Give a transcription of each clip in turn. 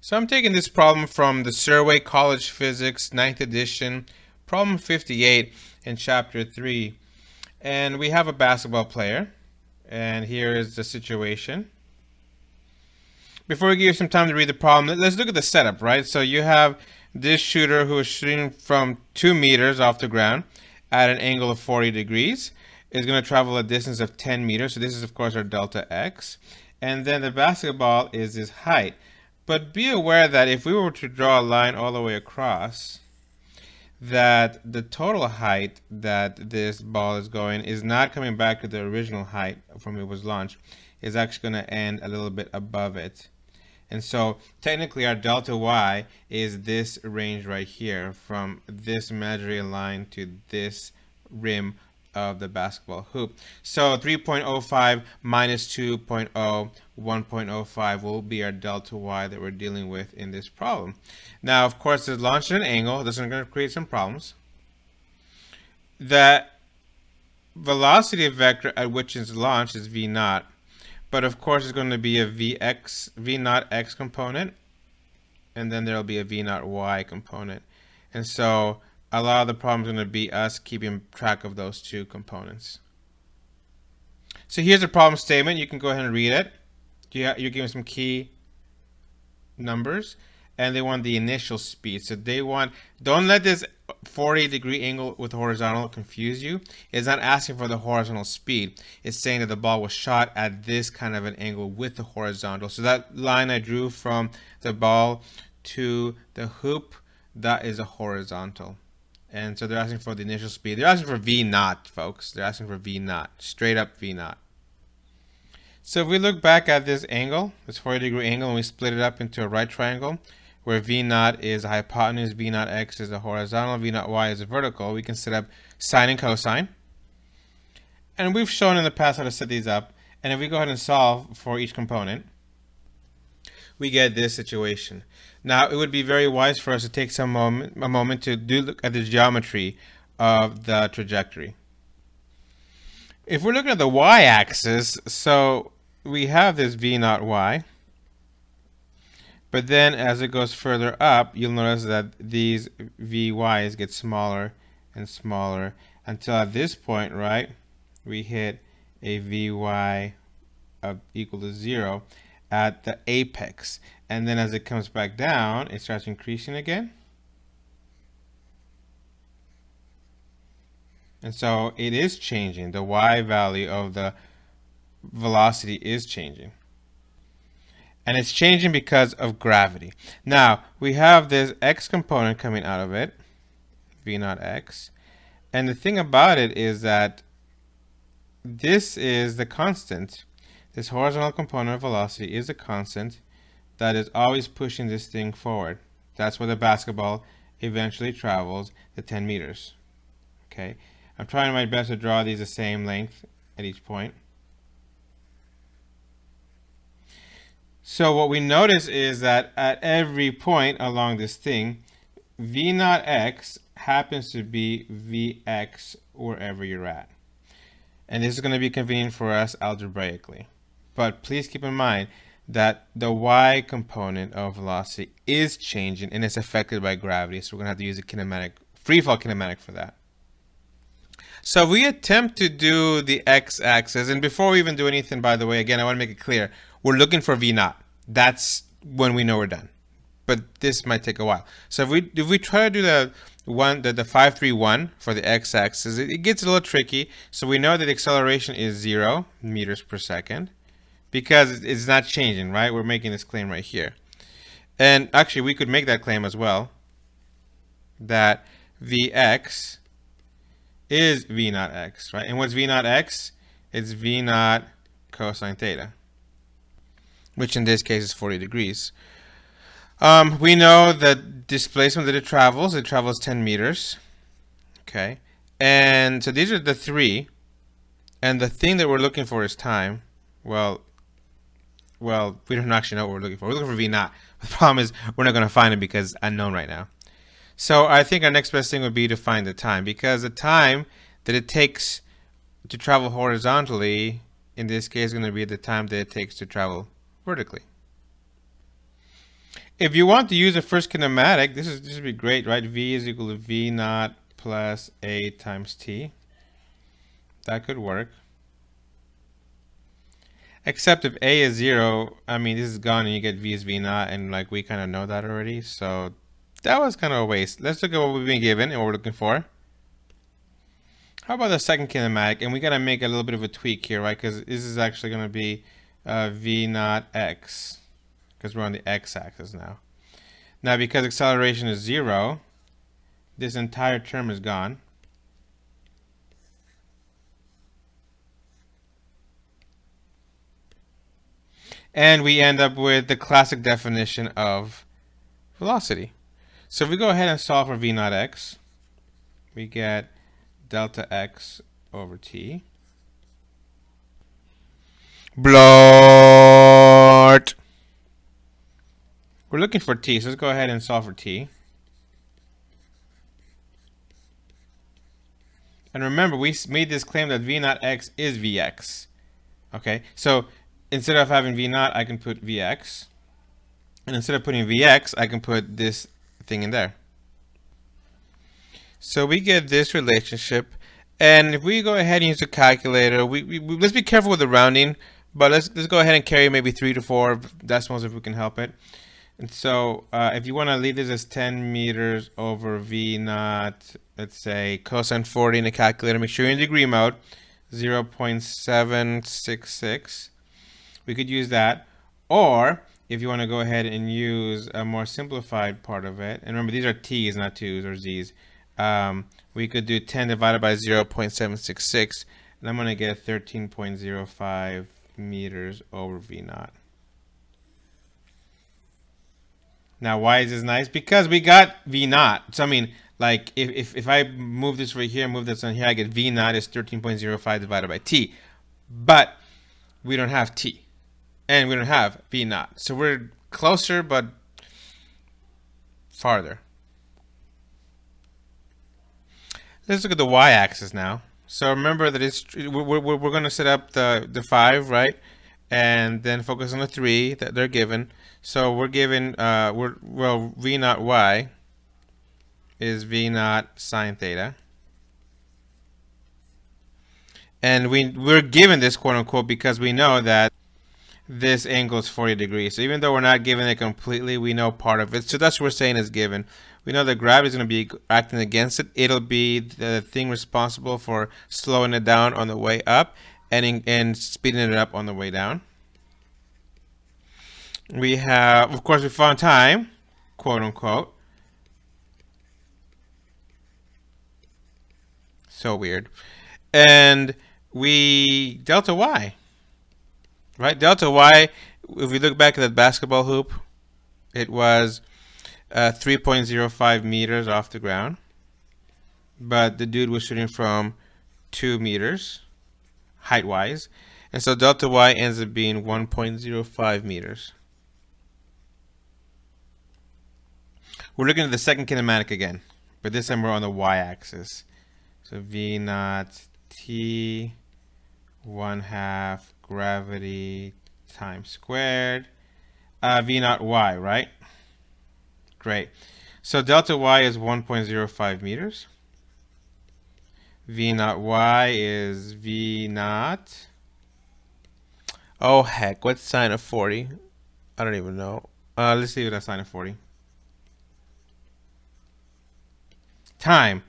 So I'm taking this problem from the Serway College Physics 9th edition, problem 58 in chapter 3. And we have a basketball player, and here is the situation. Before we give you some time to read the problem, let's look at the setup, right? So you have this shooter who is shooting from 2 meters off the ground at an angle of 40 degrees. Is going to travel a distance of 10 meters. So this is, of course, our delta x. And then the basketball is his height. But be aware that if we were to draw a line all the way across, that the total height that this ball is going is not coming back to the original height from it was launched. It's actually going to end a little bit above it. And so technically our delta y is this range right here from this imaginary line to this rim of the basketball hoop. So 3.05 minus 2.0, 1.05 will be our delta y that we're dealing with in this problem. Now, of course, it's launched at an angle. This is going to create some problems. The velocity vector at which it's launched is v naught. But of course, it's going to be a v naught x component, and then there'll be a v naught y component. And so a lot of the problem is going to be us keeping track of those two components. So here's the problem statement. You can go ahead and read it. You're given some key numbers, and they want the initial speed. So they want, don't let this 40-degree angle with horizontal confuse you. It's not asking for the horizontal speed. It's saying that the ball was shot at this kind of an angle with the horizontal. So that line I drew from the ball to the hoop, that is a horizontal. And so they're asking for the initial speed. They're asking for v naught, folks. They're asking for v naught, straight up v naught. So if we look back at this angle, this 40-degree angle, and we split it up into a right triangle, where v naught is a hypotenuse, v naught x is a horizontal, v naught y is a vertical, we can set up sine and cosine. And we've shown in the past how to set these up. And if we go ahead and solve for each component, we get this situation. Now, it would be very wise for us to take a moment to look at the geometry of the trajectory. If we're looking at the y-axis, so we have this v naught y, but then as it goes further up, you'll notice that these vy's get smaller and smaller until at this point, right, we hit a vy equal to 0 at the apex. And then as it comes back down, it starts increasing again. And so it is changing. The y value of the velocity is changing. And it's changing because of gravity. Now, we have this x component coming out of it, v naught x. And the thing about it is that this is the constant. This horizontal component of velocity is a constant that is always pushing this thing forward. That's where the basketball eventually travels the 10 meters. Okay, I'm trying my best to draw these the same length at each point. So what we notice is that at every point along this thing, v naught x happens to be vx wherever you're at. And this is going to be convenient for us algebraically. But please keep in mind that the y component of velocity is changing and it's affected by gravity. So we're going to have to use a kinematic, free fall kinematic for that. So we attempt to do the x-axis, and before we even do anything, by the way, again, I want to make it clear, we're looking for v naught. That's when we know we're done. But this might take a while. So if we try to do the 531 for the x-axis, it gets a little tricky. So we know that the acceleration is 0 meters per second because it's not changing, right? We're making this claim right here. And actually, we could make that claim as well, that Vx is V naught x, right? And what's V naught x? It's V naught cosine theta, which in this case is 40 degrees. We know that displacement that it travels 10 meters. Okay. And so these are the three. And the thing that we're looking for is time. Well, we don't actually know what we're looking for. We're looking for V naught. The problem is we're not going to find it because it's unknown right now. So I think our next best thing would be to find the time, because the time that it takes to travel horizontally, in this case, is going to be the time that it takes to travel vertically. If you want to use the first kinematic, this would be great, right? V is equal to V naught plus A times T. That could work. Except if A is 0, I mean, this is gone and you get V is V naught, and like we kind of know that already. So that was kind of a waste. Let's look at what we've been given and what we're looking for. How about the second kinematic? And we got to make a little bit of a tweak here, right? Because this is actually going to be V naught X, because we're on the X axis now. Now, because acceleration is 0, this entire term is gone. And we end up with the classic definition of velocity. So if we go ahead and solve for V naught X, we get delta X over T. Blart! We're looking for T, so let's go ahead and solve for T. And remember, we made this claim that V naught X is Vx. Okay, so instead of having V naught, I can put Vx. And instead of putting Vx, I can put this thing in there. So we get this relationship. And if we go ahead and use a calculator, let's be careful with the rounding, but let's go ahead and carry maybe 3 to 4 decimals if we can help it. And so if you want to leave this as 10 meters over V naught, let's say cosine 40 in the calculator, make sure you're in degree mode, 0.766. We could use that. Or if you want to go ahead and use a more simplified part of it, and remember these are T's, not 2's or Z's, we could do 10 divided by 0.766, and I'm going to get 13.05 meters over V naught. Now, why is this nice? Because we got V naught. So, I mean, like, if I move this right here, move this on here, I get V naught is 13.05 divided by T. But we don't have T. And we don't have V naught. So we're closer, but farther. Let's look at the y-axis now. So remember that we're going to set up the 5, right? And then focus on the 3 that they're given. So we're given, V naught y is V naught sine theta. And we're given this quote unquote because we know that this angle is 40 degrees. So even though we're not given it completely, we know part of it. So that's what we're saying is given. We know that gravity is going to be acting against it. It'll be the thing responsible for slowing it down on the way up and speeding it up on the way down. We have, of course, we found time, quote unquote. So weird. And we delta y, right? Delta y, if we look back at that basketball hoop, it was 3.05 meters off the ground. But the dude was shooting from 2 meters, height-wise. And so delta y ends up being 1.05 meters. We're looking at the second kinematic again, but this time we're on the y-axis. So V naught T 1/2 gravity times squared. V naught y, right? Great. So delta y is 1.05 meters. V naught y is V naught. Oh heck, what's sine of 40? I don't even know. Let's leave it as sine of 40. Time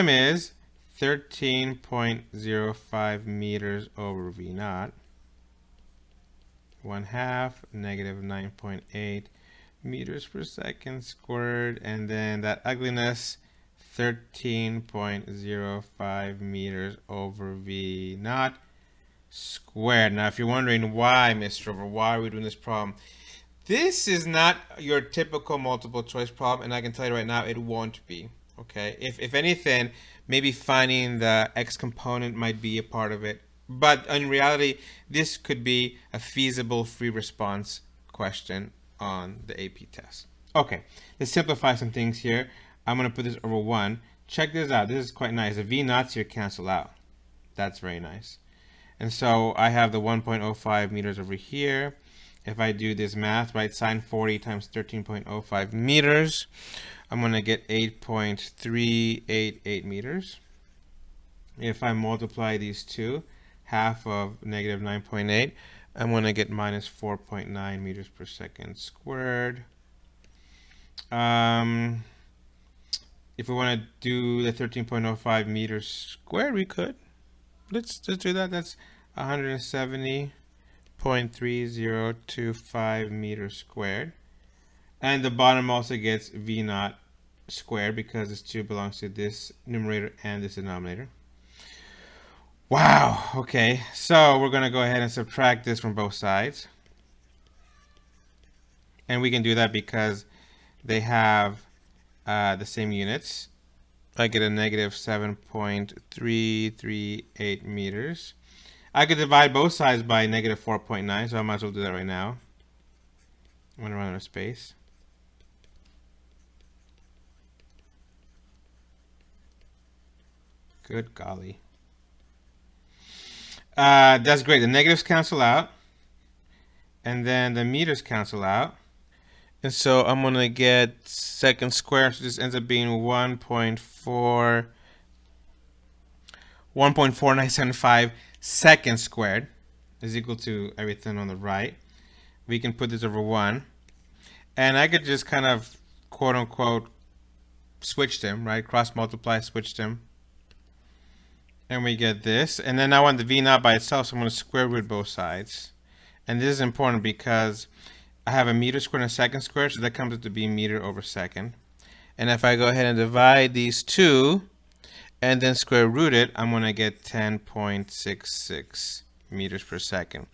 is 13.05 meters over V naught. 1/2 negative 9.8 meters per second squared, and then that ugliness 13.05 meters over V naught squared. Now, if you're wondering why, Mr. Rover, why are we doing this problem? This is not your typical multiple choice problem, and I can tell you right now, it won't be. Okay, if anything, maybe finding the x component might be a part of it. But in reality, this could be a feasible free response question on the AP test. Okay, let's simplify some things here. I'm going to put this over 1. Check this out. This is quite nice. The V naughts here cancel out. That's very nice. And so I have the 1.05 meters over here. if I do this math, right, sine 40 times 13.05 meters, I'm going to get 8.388 meters. If I multiply these two, half of negative 9.8, I'm going to get minus 4.9 meters per second squared. If we want to do the 13.05 meters squared, we could. Let's do that. That's 170.3025 meters squared. And the bottom also gets V naught squared because this 2 belongs to this numerator and this denominator. Wow, okay. So we're going to go ahead and subtract this from both sides. And we can do that because they have the same units. I get a negative 7.338 meters. I could divide both sides by negative 4.9, so I might as well do that right now. I'm going to run out of space. Good golly. That's great. The negatives cancel out. And then the meters cancel out. And so I'm going to get second squared. So this ends up being 1.4975 seconds squared is equal to everything on the right. We can put this over 1. And I could just kind of, quote unquote, switch them, right? Cross multiply, switch them. And we get this. And then I want the V naught by itself, so I'm going to square root both sides. And this is important because I have a meter squared and a second squared, so that comes out to be meter over second. And if I go ahead and divide these two and then square root it, I'm going to get 10.66 meters per second.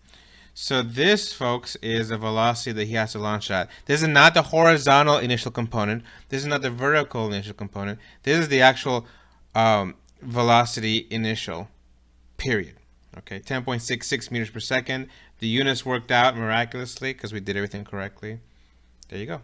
So this, folks, is the velocity that he has to launch at. This is not the horizontal initial component. This is not the vertical initial component. This is the actual velocity initial, period. Okay, 10.66 meters per second. The units worked out miraculously because we did everything correctly. There you go.